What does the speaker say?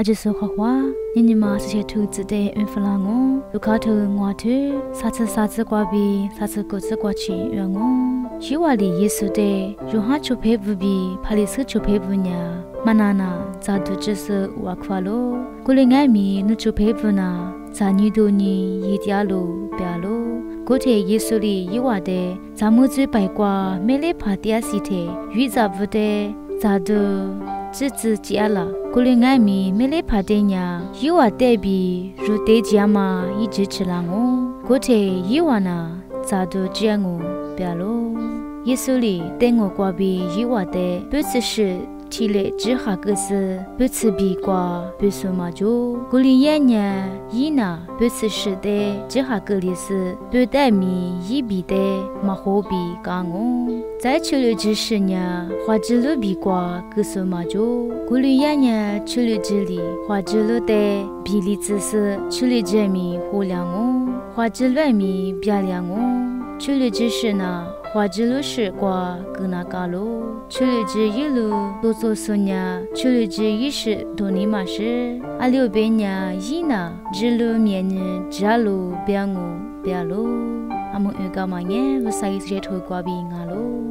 阿只说话，你妈是些兔子的运弗朗哦，路卡头我头，啥子瓜比，啥子果子瓜去远哦。希望里耶稣的，如哈出配不比，帕里斯出配不呢？玛娜娜，咋都只是瓦夸咯？古里爱米努出配不呢？咋女多尼一条路别咯？古天耶稣里伊话的，咱们最白瓜没来爬第二西天，遇咋不的？咋都只自己了？古里爱米没来爬的呢？伊话代比如得家嘛，一直吃了我。古天伊话呢，咋都这样我别咯？耶稣里带我过比伊话的，不只是体力只下个是，不吃比瓜不说嘛就，古里爷呢，伊呢不吃是的，只下个里是不带米一比的，嘛好比干我。在处理之时呢，花枝路比瓜个说嘛就，古里爷呢处理之里，花枝路的比例只是处理之米好量我，花枝乱米别量我，处理之时呢。花枝路是瓜格那嘎路，处理之一路多做苏呢，处理之一是多尼玛是，阿六边呢一呢，只路面呢只路别我别路，阿么预告嘛呢，我啥意思也推瓜比俺路。